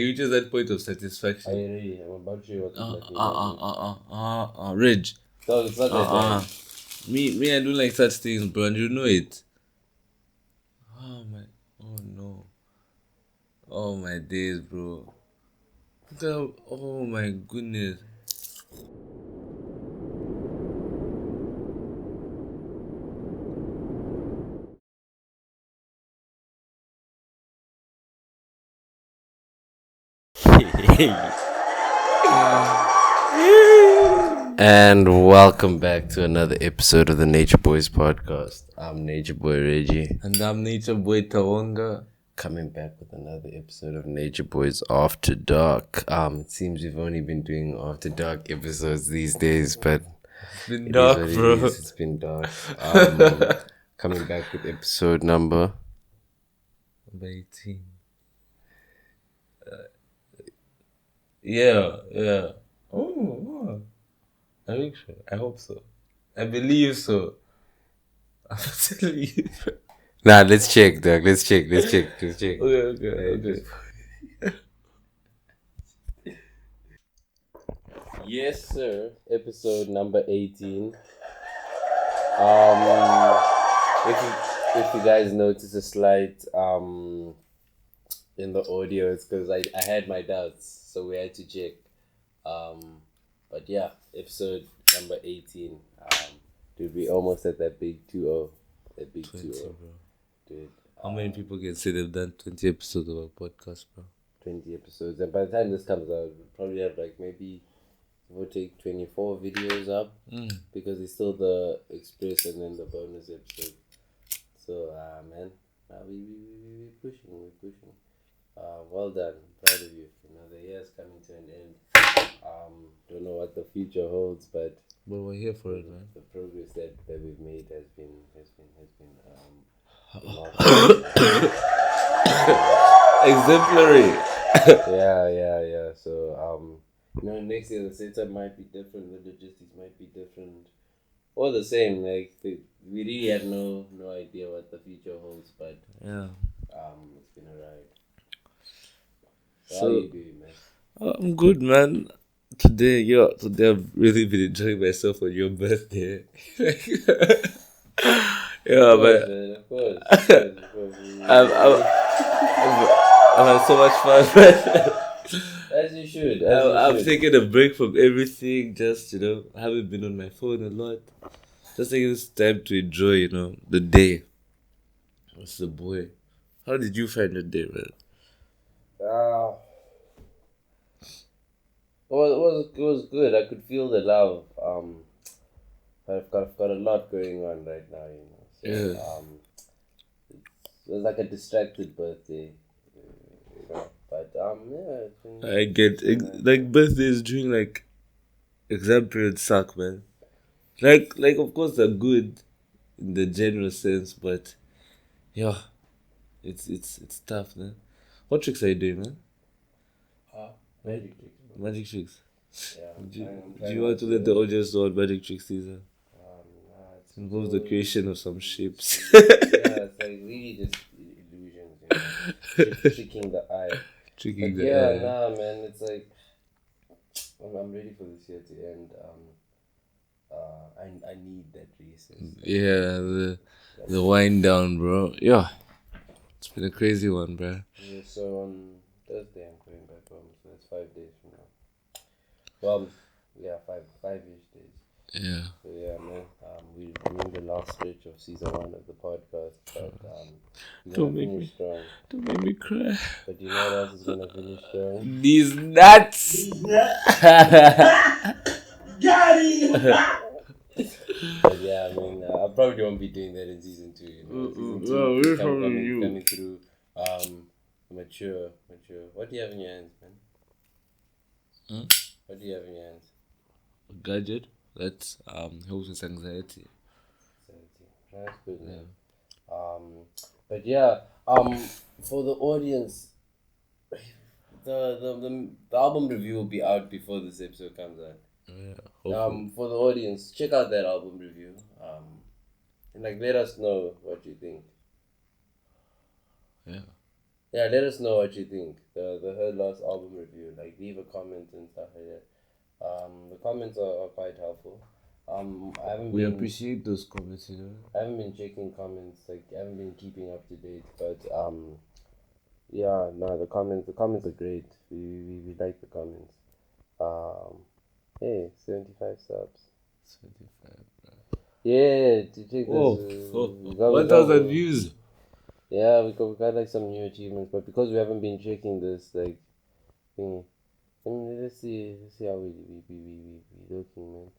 You reach that point of satisfaction. I'm about to show you what Reg. No, it's not that Me, I don't like such things, bro, and you know it. Oh no. Oh my days, bro. Oh my goodness. And welcome back to another episode of the Nature Boys podcast. I'm Nature Boy Reggie. And I'm Nature Boy Taonga. Coming back with another episode of Nature Boys After Dark. It seems we've only been doing After Dark episodes these days, but It's been dark, bro. It's been dark. Coming back with episode number 18. Yeah. Oh. I think so. I hope so. I believe so. I'm telling you. Nah, let's check, Doug. Let's check. Okay. Yes, sir. Episode number 18. If you guys notice a slight in the audio, it's because I had my doubts, so we had to check. But yeah, episode number 18. Dude, we almost at that big 2-0. That big 20, 2-0. bro. Dude. How many people can say they've done 20 episodes of a podcast, bro? 20 episodes. And by the time this comes out, we'll probably have like maybe we'll take 24 videos up because it's still the express and then the bonus episode. So, man, we're pushing. Well done. Proud of you. You know, the year's coming to an end. Don't know what the future holds, but we're here for it, man. The progress that we've made has been exemplary. yeah. So next year the setup might be different, the logistics might be different, or the same. Like we really have no idea what the future holds, but yeah, it's been a ride. So how are you doing, man? I'm good, man. Today I've really been enjoying myself on your birthday. Yeah, but of course. I've had so much fun, man. As you should. I've taken a break from everything, just, haven't been on my phone a lot. Just taking this time to enjoy, the day. What's the boy? How did you find the day, man? Well, it was good. I could feel the love. I've got a lot going on right now, So, Yeah. it was like a distracted birthday, But yeah, it's been, I get like birthdays during like exam period suck, man. Like of course they're good in the general sense, but yeah, it's tough, man. What tricks are you doing, man? magic tricks. Magic tricks. Yeah. Do you want to let the audience know what magic tricks is? It involves the creation of some shapes. Yeah, it's like really just illusions, tricking the eye. Tricking the eye. Nah, man, it's like I'm ready for this year to end. I need that recess. Yeah, the wind down, bro. Yeah, it's been a crazy one, bro. Yeah, so on Thursday I'm going back home, so that's 5 days from now. Well, yeah, five-ish days. Yeah. So yeah, man. We're in the last stretch of season 1 of the podcast, but Don't make me cry. But you know what else is gonna finish strong? These nuts. Got him. But yeah, I mean, I probably won't be doing that in season 2. Season 2 coming through. Mature. What do you have in your hands, man? What do you have in your hands? A gadget that helps with anxiety. That's good, man. But yeah, for the audience, the album review will be out before this episode comes out. Yeah. For the audience, check out that album review. And let us know what you think. Yeah. Yeah, let us know what you think. The her last album review. Like, leave a comment and stuff like that. The comments are quite helpful. I haven't We been appreciate those comments, you know. I haven't been checking comments. Like, I haven't been keeping up to date. But yeah, no, the comments are great. We like the comments. Hey, 75 subs. 25. Yeah, to check this. Oh, We got, we 1,000 got, views. yeah, we got like some new achievements, but because we haven't been checking this, like, thing, let's see how we looking, man.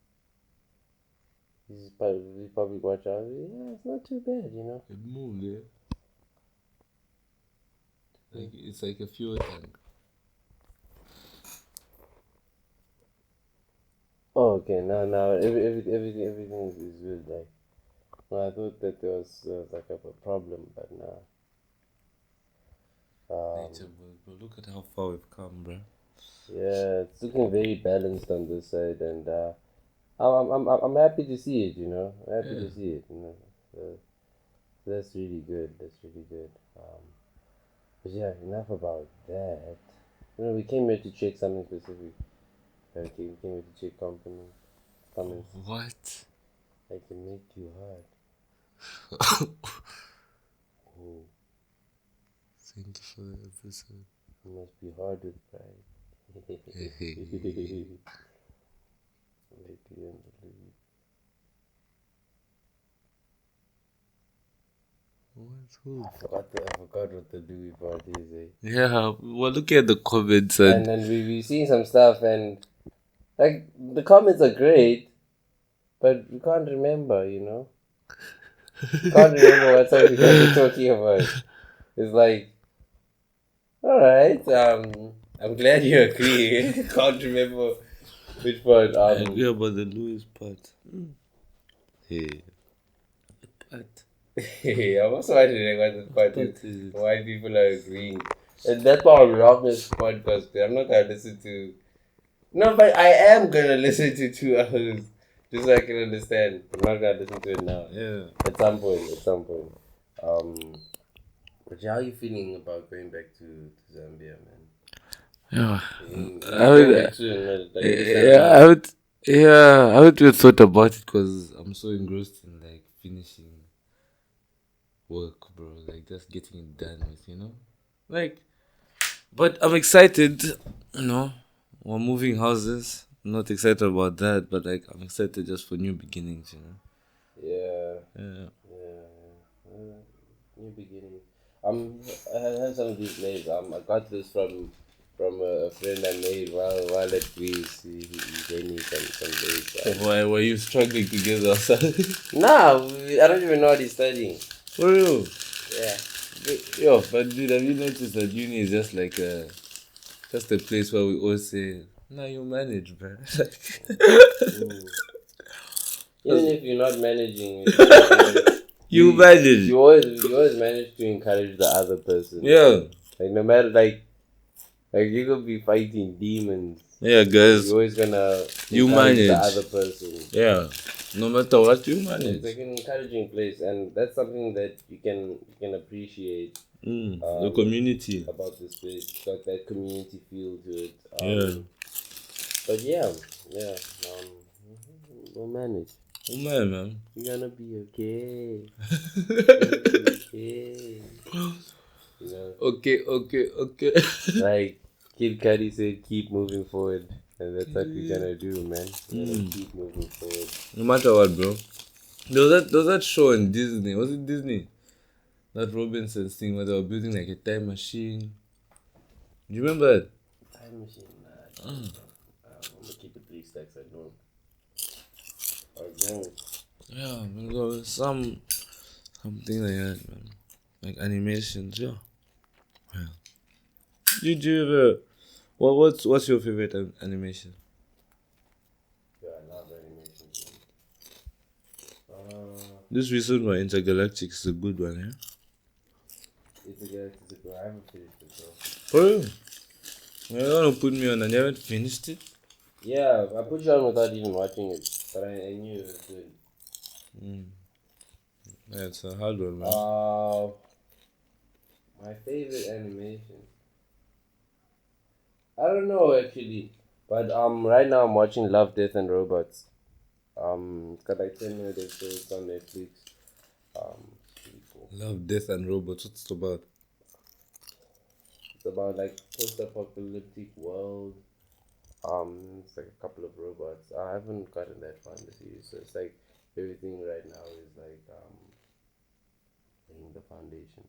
This is probably public watch out. Yeah, it's not too bad, you know. It moved, yeah. Like it's like a fuel tank. Oh, okay, now everything is good. Like, no, I thought that there was like a problem, but now, Nature, bro. Look at how far we've come, bro. yeah, it's looking very balanced on this side, and I'm happy to see it. You know, I'm happy Yeah. to see it. You know, so that's really good. That's really good. But yeah, enough about that. You know, we came here to check something specific. Okay, we came here to check comments. What? Like, it make you hard. Oh, Thank you for the episode. you must be hard with pride. Like, you don't believe. What? I forgot what the Louis part is. Eh? Yeah, well, look at the comments And and then we seen some stuff, and like, the comments are great, but we can't remember. You know, can't remember what some people are talking about. It's like, all right, I'm glad you agree. Can't remember which part. I agree about the Louis part. Hey, part. I'm also wondering what the part Part is. is it? Why people are agreeing. And that's why I'm wrong this podcast. 'Cause I'm not gonna listen to. No, but I am gonna listen to 2 hours just so I can understand. I'm not gonna listen to it now. Yeah. At some point. At some point. But yeah, how are you feeling about going back to Zambia, man? Yeah. You're I going would. back soon, man. Like, this time Yeah, around. I would. Yeah, I haven't really thought about it because I'm so engrossed in like finishing work, bro. Like just getting it done with, you know. Like, but I'm excited. You know, we're moving houses. I'm not excited about that, but like I'm excited just for new beginnings. You know. Yeah. Yeah. Yeah. New beginning. I have some of these names. I got this from a friend I made while at Greece. He gave me some days. Why were you struggling to get outside? Nah, I don't even know what he's studying. For real? Yeah. Yo, but dude, have you noticed that uni is just like just a place where we all say, "Nah, you manage, bro." Even if you're not managing, You manage. you always manage to encourage the other person. Yeah. Like, no matter, like you could be fighting demons. Yeah, guys. You're always gonna You encourage the manage. other person. Yeah. No matter what, you It's manage. like an encouraging place, and that's something that you can appreciate The community. about this place. It's got that community feel to it. Yeah. But yeah, we'll manage. Oh man. You're gonna be okay. You're gonna be okay. You know, Okay. like Kid Cudi said, keep moving forward, and that's what we're gonna do, man. We're gonna keep moving forward. No matter what, bro. There was that show on Disney. Was it Disney? That Robinsons thing where they were building like a time machine. Do you remember it? Time machine, I'm gonna keep it 3 stacks. I don't. Yeah, man, there was something like that, man. Like animations, yeah. Did you ever? What's your favorite animation? Yeah, I love animation. This recent one, Intergalactic, is a good one, yeah. It's a good. I haven't finished it though. For real? You don't put me on and you haven't finished it? Yeah, I put you on without even watching it, but I knew it was good. Yeah, it's a hard one, man. My favorite animation. I don't know actually, but right now I'm watching Love, Death and Robots. It's got like 10-minute episodes on Netflix. It's pretty cool. Love, Death and Robots. What's it about? It's about like post-apocalyptic world. It's like a couple of robots. I haven't gotten that far in the series, so it's like everything right now is like laying the foundation.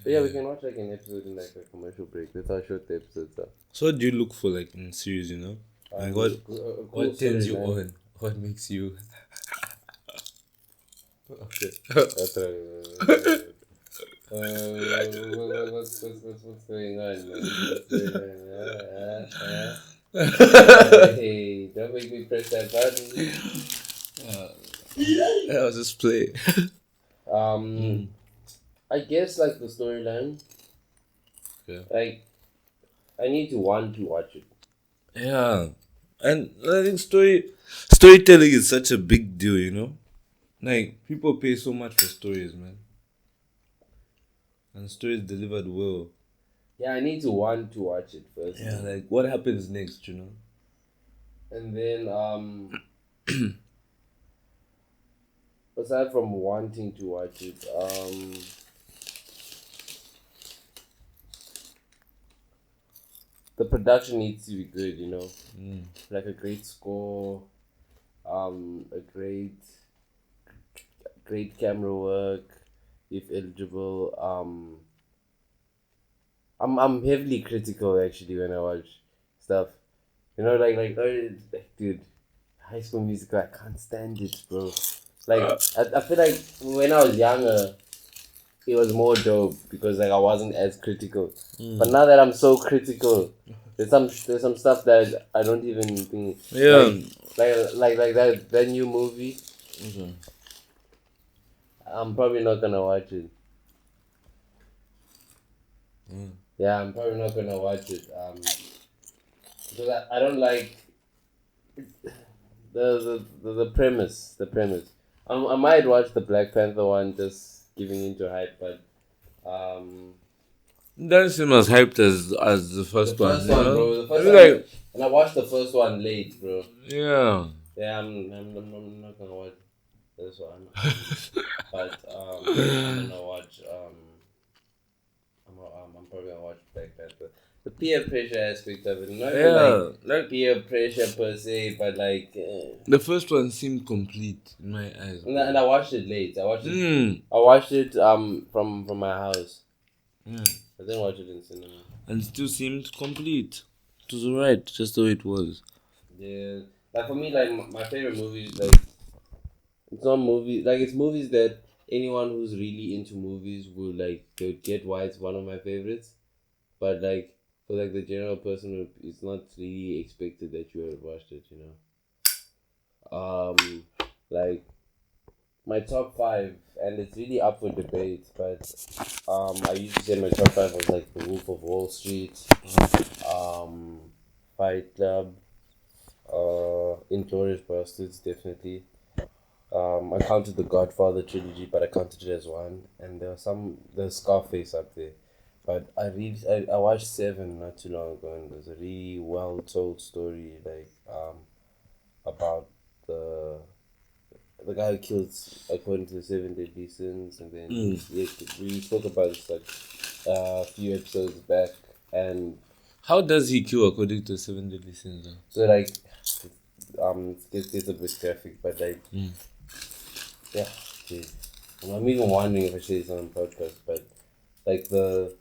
But yeah, we can watch like an episode in like a commercial break. That's how short the episodes are. So what do you look for like in series, you know? Like what Cool turns you storyline. on? What makes you Okay. That's right. What's going on, man? What's going on? Hey, don't make me press that button. I was just play. I guess like the storyline. Yeah. Like, I need to want to watch it. Yeah. And I think storytelling is such a big deal, you know? Like people pay so much for stories, man. And stories delivered well. Yeah, I need to want to watch it first. Yeah, like what happens next, you know? And then aside from wanting to watch it, the production needs to be good, you know? Like a great score, a great camera work, if eligible. I'm heavily critical actually when I watch stuff. You know, dude, High School Musical, I can't stand it, bro. Like, I feel like when I was younger, it was more dope because like I wasn't as critical. But now that I'm so critical, there's some stuff that I don't even think. Yeah. Like that new movie. I'm probably not gonna watch it. Yeah, I'm probably not gonna watch it. Because I don't like the premise. The premise. I might watch the Black Panther one just giving into hype, but Doesn't seem as hyped as the first one. first You one, know? bro. The first I one, mean, like, and I watched the first one late, bro. yeah. Yeah, I'm not gonna watch this one, but I'm gonna watch I'm probably gonna watch Black Panther. The peer pressure aspect of it, not even Yeah. like peer pressure per se, but like. The first one seemed complete in my eyes. And I watched it late. I watched it from my house. Yeah. I didn't watch it in cinema. And still seemed complete. It was alright, just the way it was. Yeah, like for me, like my favorite movies, like it's not movies, like it's movies that anyone who's really into movies will like they would get why it's one of my favorites, but like for like the general person, it's not really expected that you have watched it, you know. Like my top five, and it's really up for debate, but I used to say my top five was like The Wolf of Wall Street, Fight Club, Inglourious Bastards, definitely. I counted the Godfather trilogy, but I counted it as one, and there's Scarface up there. But I watched Seven not too long ago, and there's a really well told story like about the guy who killed according to the seven deadly sins, and then we spoke about this like a few episodes back, and How does he kill according to Seven Deadly Sins? Though? so like it gets a bit graphic, but like yeah, geez. I'm even wondering if I should say this on the podcast, but like the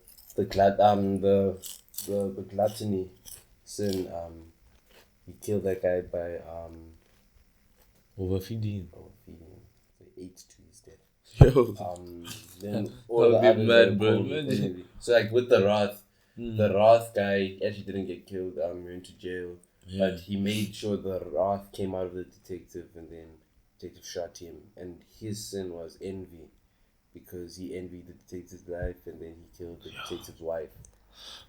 gluttony sin, he killed that guy by Overfeeding. overfeeding. So he ate to his death. Yo. Then That all the would be others mad, are bro. cold Imagine. accordingly. So like with the Wrath guy actually didn't get killed. Went to jail, but he made sure the Wrath came out of the detective, and then detective shot him. And his sin was envy, because he envied the detective's life, and then he killed the detective's wife.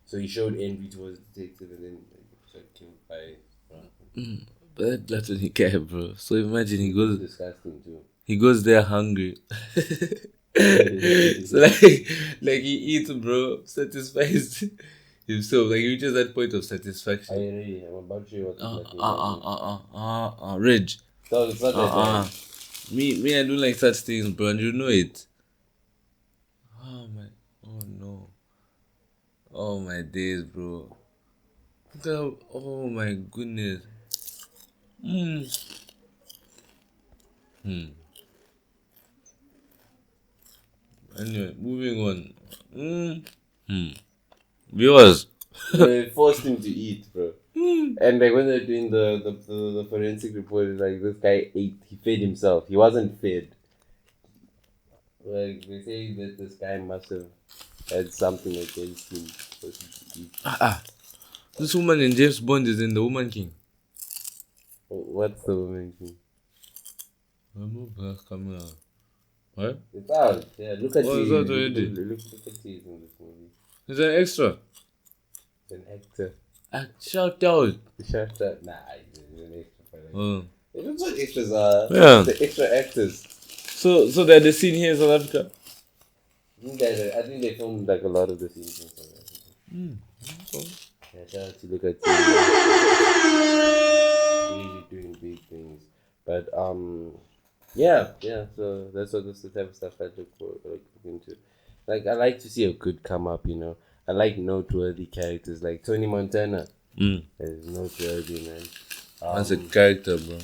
So he showed envy towards the detective, and then he got killed by Wrath. But that gluttony guy, bro. So imagine It's disgusting too. he goes there hungry. So like he eats, bro, satisfies himself. Like he reaches that point of Are satisfaction. you ready? I'm about to show you what this black means. Reg. No, it's not that bad. Me, I don't like such things, bro, and you know it. Oh my, oh no, oh my days, bro. Oh my goodness. Hmm. Anyway, moving on. Viewers. They forced him to eat, bro. And like when they're doing the forensic report, like this guy ate, he fed himself. He wasn't fed. Like they say that this guy must have had something against him. Forced him to eat. This woman in James Bond is in The Woman King. What's the woman thing? Camera. What? It's out. Yeah, look at Oh, is that already? Look at T in this movie. Is an extra? An actor. Shout out. Shout out. Nah, he's an extra. Oh. It looks what extras are. Yeah. The extra actors. So they're the scene here in South Africa. I think they filmed like a lot of the scenes in South Africa. Yeah, shout out to Lukha.t. Really doing big things. But yeah. So that's the type of stuff I look into. Like I like to see a good come up, you know. I like noteworthy characters like Tony Montana. Is noteworthy, man. That's a character, bro.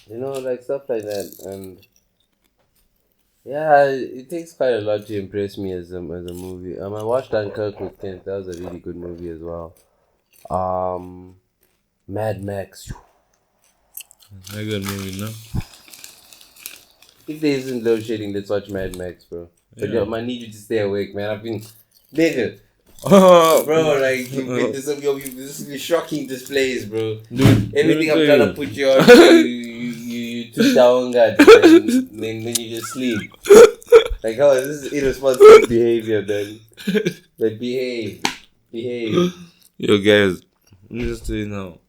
You know, like stuff like that, and yeah, it takes quite a lot to impress me as a movie. I watched Dunkirk with Kent. That was a really good movie as well. Mad Max. Very good movie, no? If there isn't load shedding, let's watch Mad Max, bro. But Yeah. yo, I need you to stay awake, man. I've been nigga. Oh, Bro, like this will be shocking displays, bro. Dude, Everything I'm let me trying tell to put you on, you took Taonga, and then you just sleep. Like, oh, this is irresponsible behavior, man. Like, behave. Yo, guys, let me just tell you now.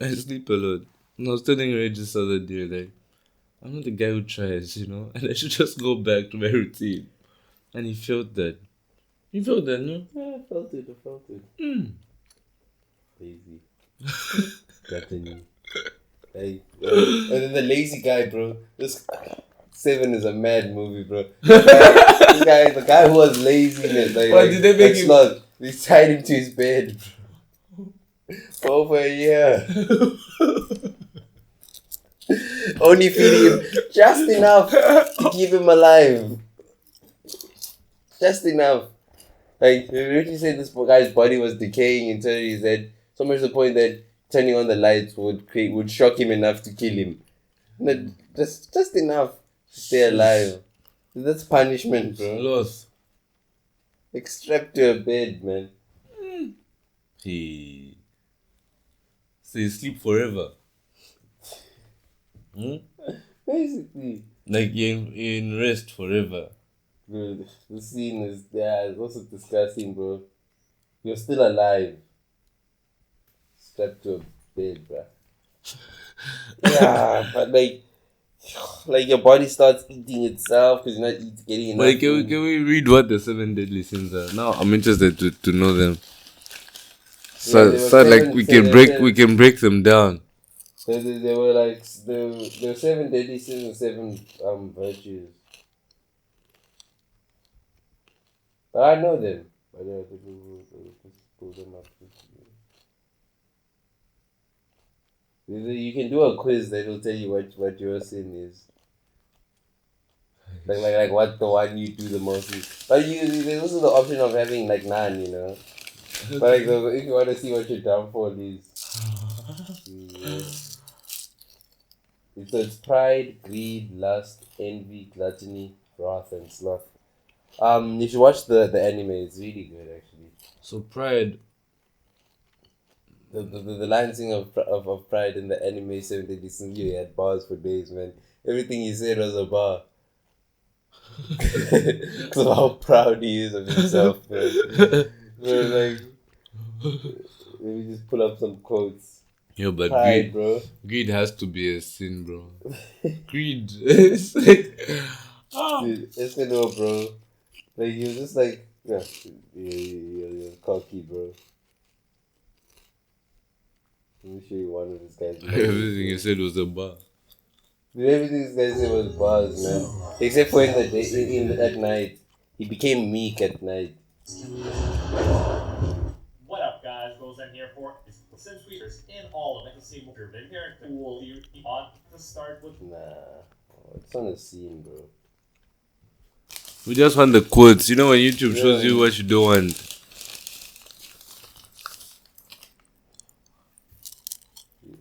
I sleep a lot. And I was telling Reggie this other day, like, I'm not the guy who tries, you know, and I should just go back to my routine. And he felt that. You felt that, no? Yeah, I felt it. Lazy. Nothing. Hey, and then the lazy guy, bro. This 7 is a mad movie, bro. The guy who was laziness. Why did they make him? Slug, they tied him to his bed for over a year. Only feeding him just enough to keep him alive. Just enough. Like, Richie said this guy's body was decaying internally his head, so much to the point that turning on the lights would shock him enough to kill him. Just enough to stay alive. That's punishment, bro. Loss. Like, strapped to a bed, man. Hey. So you sleep forever. Basically. Like you're in rest forever. Bro, the scene is, it's also disgusting, bro. You're still alive. Strapped to a bed, bro. Yeah, but like your body starts eating itself because you're not getting enough. But can we read what the 7 deadly sins are? Now I'm interested to know them. So like we can break them down. There were 7 deadly sins and 7 virtues. But I know them. But just pull them up. You can do a quiz that will tell you what your sin is. Like what the one you do the most is. But there's also the option of having like none, you know. But like if you want to see what your downfall is. So it's pride, greed, lust, envy, gluttony, wrath, and sloth. You should watch the anime. It's really good, actually. So pride. The line sing of pride in the anime 7 Deadly Sins, he had bars for days, man. Everything he said was a bar. Because of how proud he is of himself, man. So like, let me just pull up some quotes. Yo, but Pride, bro. Greed has to be a sin, bro. Greed. It's like, Dude, it's gonna know, bro. Like, he was just like, yeah, you're cocky, bro. Let me show you one of this guy's moments, Everything you bro. said was a bar. Dude, everything this guy said was bars, man. Except for in the day, at night. He became meek at night. What up, guys? What was I'm here for? Since we are in all of it, to see what you're been here, cool. You ought to start with. Nah. Oh, it's on the scene, bro. We just want the quotes. You know when YouTube shows Yeah. you what you don't want.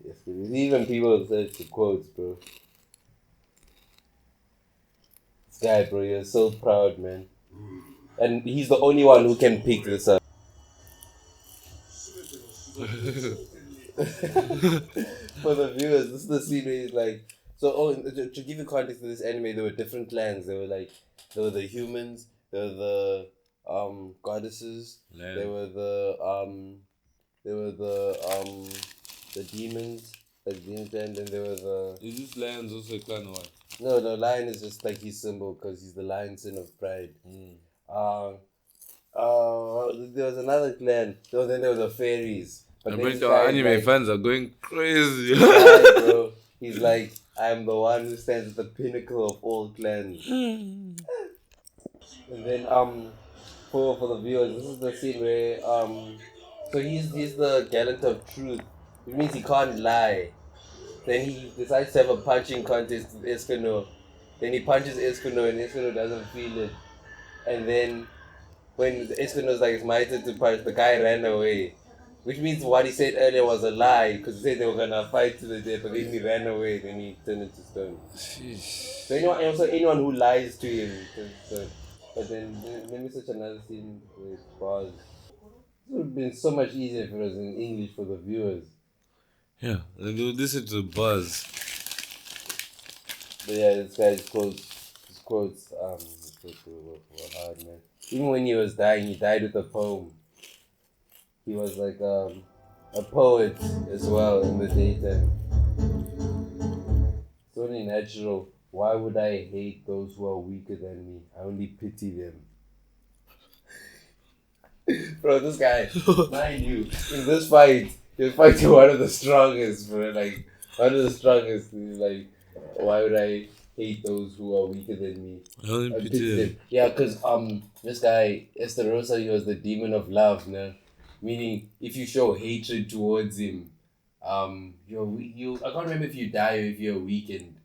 Yes, there's even people search the quotes, bro. This guy, bro, you're so proud, man. And he's the only one who can pick this up. For the viewers, this is the scene where he's like, so to give you context to this anime, there were different clans. There were the humans, there were the goddesses, Land. there were the demons, like demon clan, then there were the Is this Lions also a clan or what? no, the lion is just like his symbol because he's the lion sin of pride. There was another clan. Then there was the fairies. But I then bet this our guy, anime like, fans are going crazy. guy, bro, he's like, I'm the one who stands at the pinnacle of all clans. And then for the viewers, this is the scene where so he's the gallant of truth, which means he can't lie. Then he decides to have a punching contest with Escano. Then he punches Escano and Escano doesn't feel it. And then when Escano's like, it's my turn to punch, the guy ran away. Which means what he said earlier was a lie, because he said they were gonna fight to the death, but then he ran away, then he turned into stone. Sheesh. So anyone who lies to him turns to stone. But then let me search another scene with bars. It would have been so much easier if it was in English for the viewers. Yeah, they do listen to Buzz. But yeah, this guy's quotes were hard, man. Even when he was dying, he died with a poem. He was like a poet as well in the daytime. It's only natural. Why would I hate those who are weaker than me? I only pity them. Bro, this guy, mind you, in this fight, he was fighting one of the strongest, bro. Like, one of the strongest. He's like, why would I hate those who are weaker than me? I only I pity pity them. them. Yeah, because this guy, Esterosa, he was the demon of love, no? Meaning, if you show hatred towards him, you I can't remember if you die or if you're weakened.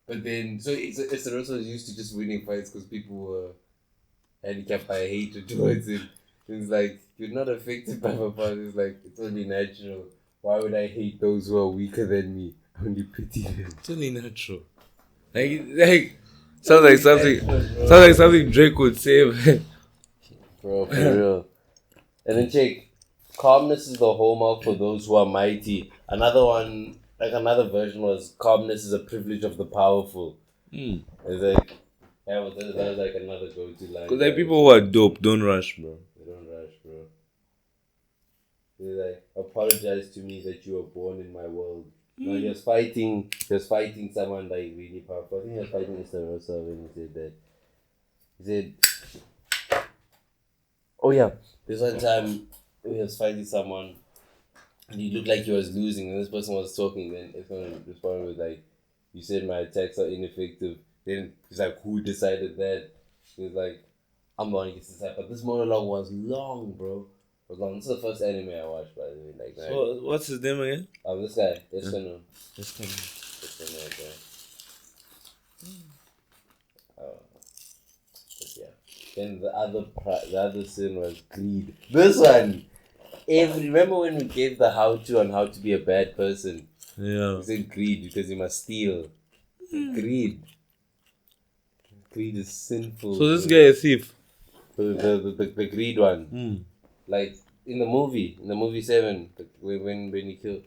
But then, so Esterosa was used to just winning fights because people were handicapped by hatred towards him. It's like, you're not affected by my power. It's like, it's only natural. Why would I hate those who are weaker than me? I only pity them. It's only natural. Like sounds like something Drake would say, man. Bro, for real. And then check, calmness is the hallmark for those who are mighty. Another one, like another version was, calmness is a privilege of the powerful. It's like, yeah, well, that was like another go-to line. Because like people who are dope don't rush, bro. They don't rush, bro. They're like, apologize to me that you were born in my world. No, he was fighting someone like really powerful. I think he was fighting Mr. Rosa when he said that. He said, oh yeah, this one time he was fighting someone and he looked like he was losing and this person was talking, then everyone responded with like, you said my attacks are ineffective. Then he's like, who decided that? He was like, I'm the one who gets this. But this monologue was long, bro. It was long. This is the first anime I watched, by the way. Like, So what's his name again? this guy, Escano. It's coming. Escano, okay. But yeah. Then the other sin was greed. This one, remember when we gave the how-to on how to be a bad person? Yeah. We said greed because you must steal. Greed. Greed is sinful. So this guy is a thief. The greed one. Like in the movie 7, when he killed.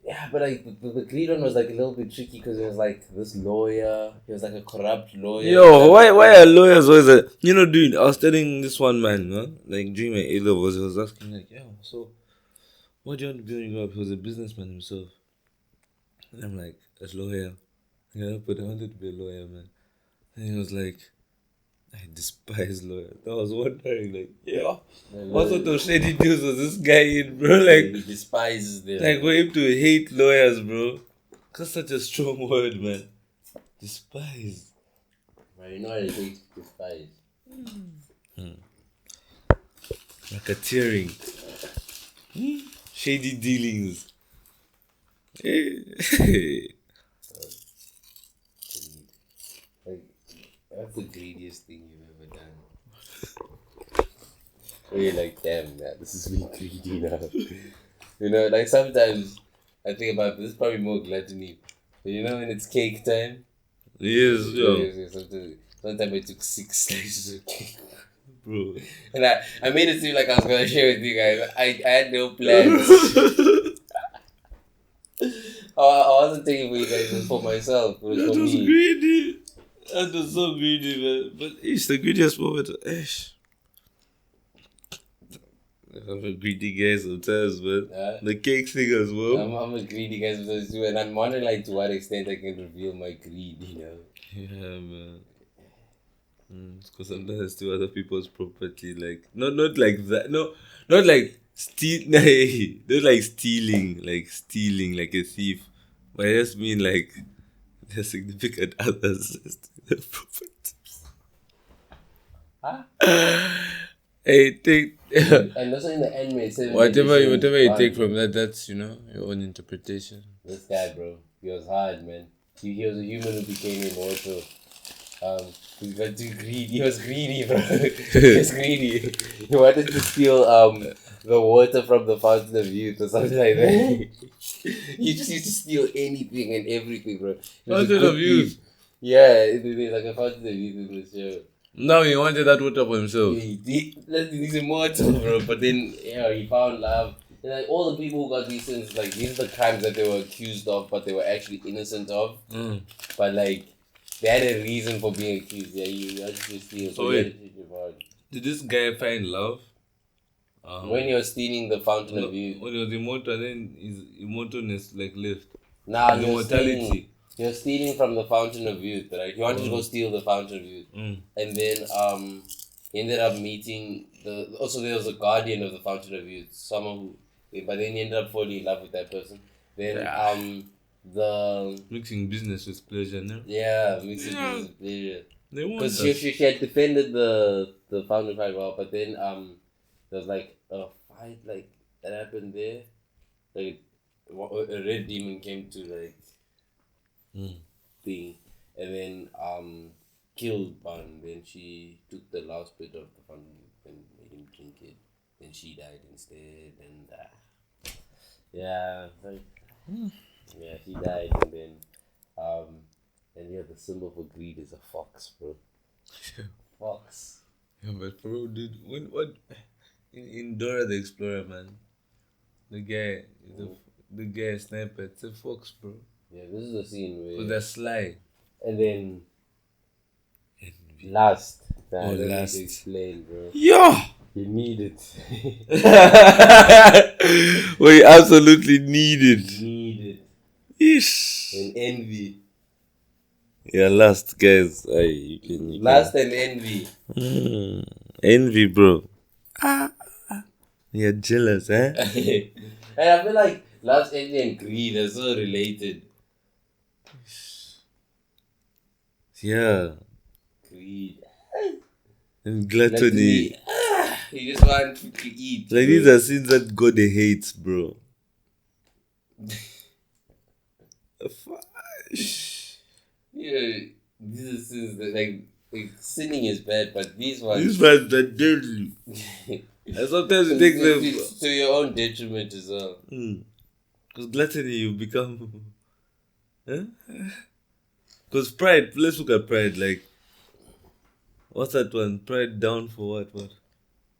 Yeah, but like the greed one was like a little bit tricky because it was like this lawyer. He was like a corrupt lawyer. Yo, why are lawyers always dude, I was telling this one man, huh? Like during my A-levels, he was asking like, yo, so what do you want to be when you grow up? He was a businessman himself. And I'm like, a lawyer. Yeah, but I wanted to be a lawyer, man. And he was like, I despise lawyers. I was wondering, like, yeah, what sort of shady deals was this guy in, bro? Like, he despises them. like for him to hate lawyers, bro. That's such a strong word, man. Despise. Right, you know what it takes to despise. Racketeering. Shady dealings. Greed. Like, that's the greediest thing you've ever done. Where you're like, damn, man, this is me greedy now. You know, like sometimes I think about this is probably more gluttony. But you know when it's cake time? Yes, yo. Sometimes I took 6 slices of cake. Bro. And I made it seem like I was gonna share with you guys. I had no plans. I wasn't taking for you guys, it was for myself. It was That for was me. greedy. That was so greedy, man. But it's the greediest moment. I'm a greedy guy sometimes, man. The cake thing as well. I'm a greedy guy sometimes too, and I'm wondering like to what extent I can reveal my greed, you know. Yeah, man. Because sometimes I steal other people's property, like not like that. No, not like steal. Not like stealing, like a thief. But I just mean like their significant others steal their property. Hey, take And also in the anime, it says whatever you take from that. That's your own interpretation. This guy, bro, he was hard, man. He was a human who became immortal. He got too greedy. He was greedy, bro. He was greedy. He wanted to steal the water from the fountain of youth or something like that. He just used to steal anything and everything, bro. Fountain of youth. Yeah, it's like a fountain of youth in the show. No, he wanted that water for himself. He's immortal, bro. But then, he found love. And like all the people who got these things, like these are the crimes that they were accused of, but they were actually innocent of. But like, they had a reason for being accused. Yeah, you had to steal. So wait, did this guy find love? When he was stealing the fountain of youth. When he was immortal, then his immortalness like left. Nah, his immortality. He was stealing from the fountain of youth, right? He wanted to go steal the fountain of youth. And then he ended up meeting also there was a guardian of the fountain of youth, someone who, but then he ended up falling in love with that person. Then mixing business with pleasure, no? Yeah, mixing business with pleasure. Because she had defended the fountain quite well, but then there was like a fight like that happened there. Like a red demon came to like thing, and then killed Ban. Then she took the last bit of the fountain and made him drink it. Then she died instead, and she died, and then the symbol for greed is a fox, bro. Fox. Yeah, but bro, dude, what in Dora the Explorer, man, the guy sniper, it's a fox, bro. Yeah, this is the scene where. Because they're sly. And then. Last. Last. To explain, bro. Yeah! You need it. We absolutely need it. Need it. Ish. And envy. Yeah, last, guys. You can. Last and envy. Envy, bro. You're jealous, eh? And I feel like last, envy, and greed are so related. Yeah. Greed. And gluttony. You just want to eat. Like, these are sins that God hates, bro. Yeah, these are sins that, like, sinning is bad, but these ones. These ones are deadly. And sometimes you take them. To your own detriment as well. Because gluttony, you become. Because pride, let's look at pride. Like, what's that one? Pride down for what?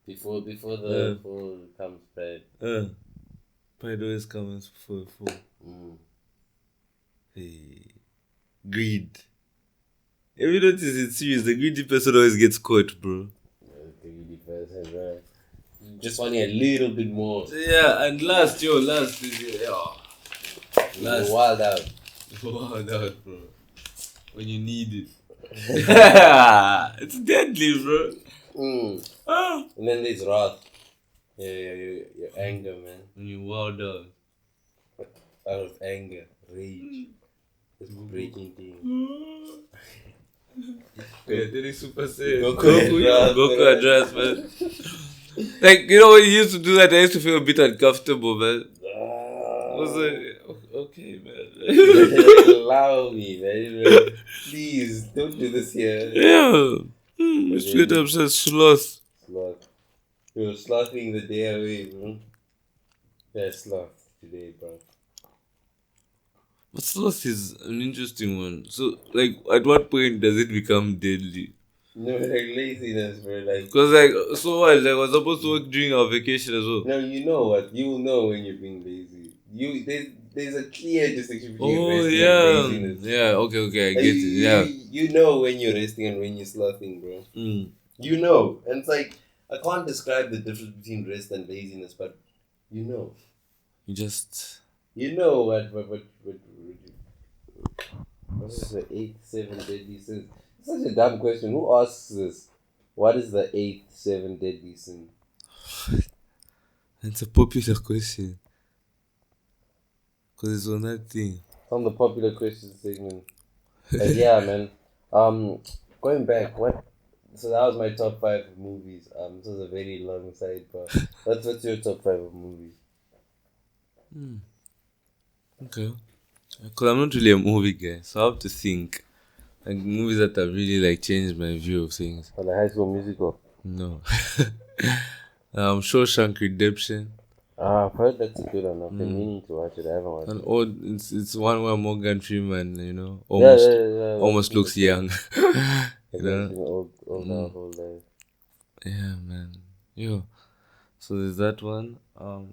Before the fall comes pride. Pride always comes before the fall. Hey. Greed. Have you noticed it's serious? The greedy person always gets caught, bro. The greedy person, bro. Just wanting a little bit more. Yeah, and last is last. Wild out. Wild out, bro. When you need it. Yeah, it's deadly, bro. Ah. And then there's wrath. Your anger, man. When you wild out. Out of anger, rage. Just breaking things. Yeah, that is super serious. Goku address, man. Like, you know, when you used to do that, I used to feel a bit uncomfortable, man. I was like, okay, man. Allow me, man. Please, don't do this here. Yeah. Straight up says sloth. Sloth. You're slothing the day away, bro. Yeah, sloth today, bro. But sloth is an interesting one. So, like, at what point does it become deadly? No, like laziness, bro. Like, because, like, so what? Like, I was supposed to work during our vacation as well. no, you know what? You will know when you're being lazy. There's a clear distinction between resting and laziness. Yeah, okay, I get it. Yeah. You know when you're resting and when you're slothing, bro. You know. And it's like, I can't describe the difference between rest and laziness, but you know. You just... You know what is the 8th, 7 deadly sins? It's such a dumb question. Who asks this? What is the 8th, 7 deadly sin? It's a popular question. Because it's on that thing. It's on the popular question segment. But yeah, man. Going back, what? So that was my top 5 of movies. This was a very long sidebar. What's your top 5 of movies? Okay. Because I'm not really a movie guy, so I have to think. Like, movies that have really, like, changed my view of things. On the High School Musical? No. Shawshank Redemption. I've heard that's a good one. I've been meaning to watch it. I haven't watched it. It's one where Morgan Freeman, you know, almost looks young. You know? Old now, whole life. Yeah, man. Yo. So there's that one. Other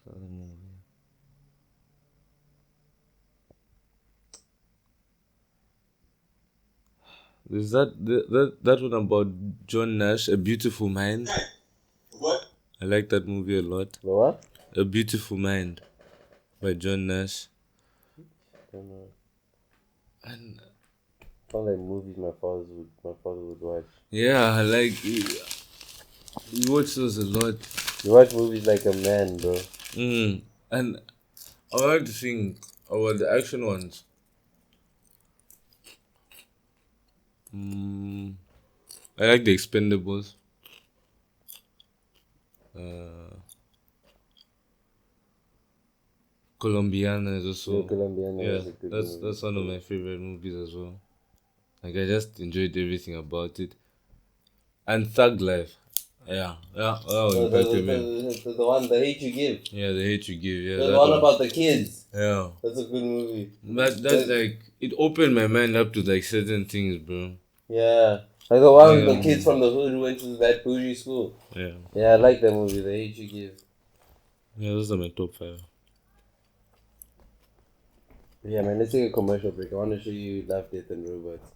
movie. There's that one about John Nash, A Beautiful Mind. What? I like that movie a lot. The what? A Beautiful Mind by John Nash. Don't know. And All like movies my father would watch. yeah, like you watch those a lot. You watch movies like a man, bro. And I like to think about the action ones. I like the Expendables. Colombiana is also. Colombiana is a good movie. That's one of my favorite movies as well. Like, I just enjoyed everything about it. And Thug Life. Yeah. The one, The Hate You Give. Yeah, The Hate You Give. Yeah, the one about the kids. Yeah. That's a good movie. That's like, it opened my mind up to like certain things, bro. Yeah. Like the one with the kids from the hood who went to that bougie school. Yeah. Yeah, I like that movie, The Hate You Give. Yeah, those are my top 5. Yeah, man, let's take a commercial break. I want to show you Love, Death, and Robots.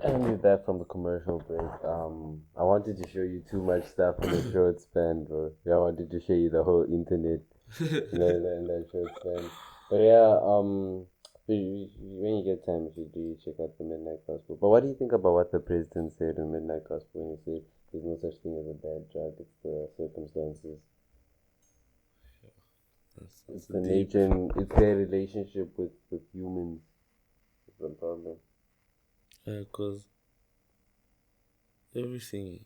And we're back from the commercial break. I wanted to show you too much stuff in a short span, bro. I wanted to show you the whole internet in that short span. But yeah, when you get time, you do check out the Midnight Gospel. But what do you think about what the president said in Midnight Gospel when he said there's no such thing as a bad drug, it's the circumstances? It's the nature and it's their relationship with humans. Is the problem. Yeah, because everything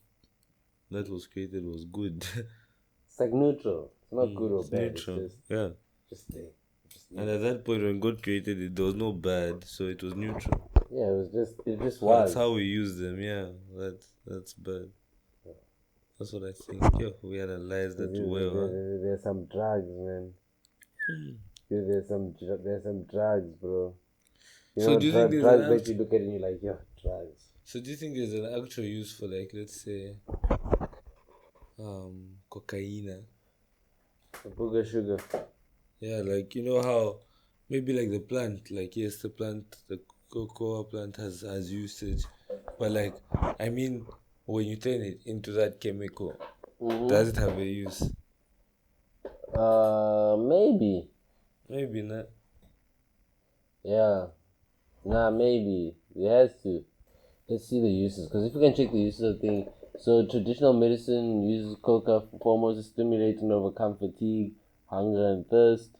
that was created was good. It's like neutral. It's not good or bad. Neutral. It's just there. And at that point when God created it, there was no bad, so it was neutral. Yeah, it just was. That's how we use them, yeah. That's bad. That's what I think. Yeah, we analyze that well. There's some drugs, man. There's some drugs, bro. You So know, do you think drugs that you look at and you're like, yo, drugs. So do you think there's an actual use for, like, let's say, cocaine? Booger sugar. Yeah, like, you know how maybe like the plant, like, yes, the cocoa plant has usage, but like, I mean, when you turn it into that chemical, does it have a use? Maybe. Maybe not. Yeah. Nah, maybe. It has to. Let's see the uses. Because if we can check the uses of the thing. So, traditional medicine uses coca foremost to stimulate and overcome fatigue, hunger, and thirst.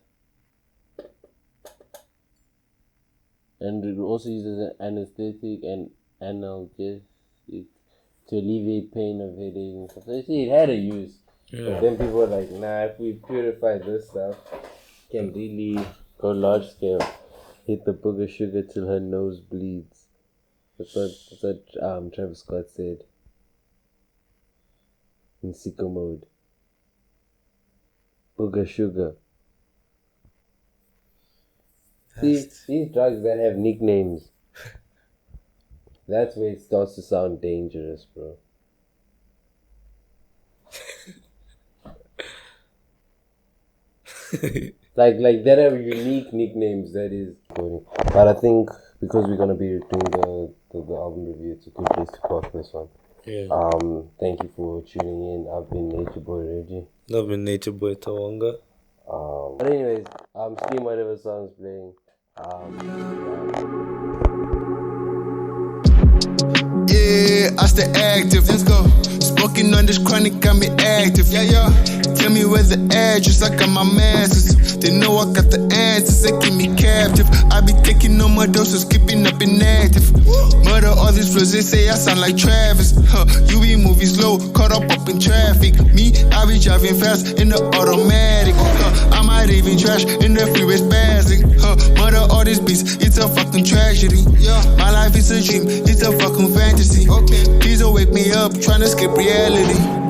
And it also uses an anesthetic and analgesic to alleviate pain of headache and stuff. So, you see, it had a use. Yeah. But then people were like, nah, if we purify this stuff, can really go large scale. Hit the booger sugar till her nose bleeds. That's what Travis Scott said. In sicko mode. Booger sugar. See, these drugs that have nicknames. That's where it starts to sound dangerous, bro. like that have unique nicknames, that is. But I think because we're gonna be doing the album review, it's a good place to park this one. Yeah. Thank you for tuning in. I've been Nature Boy Reggie. I've been Nature Boy Taonga. But anyways, stream whatever song's playing. Yeah, I stay active. Let's go. Smoking on this chronic got me active. Yeah. Tell me where the address, I got my masters. They know I got the answers, they keep me captive. I be taking no more doses, keeping up inactive. Murder all these flows, they say I sound like Travis. You be moving slow, caught up in traffic. Me, I be driving fast in the automatic. I might even trash in the freeway spazzing. Murder all these beats, it's a fucking tragedy. My life is a dream, it's a fucking fantasy. Please don't wake me up, tryna skip reality.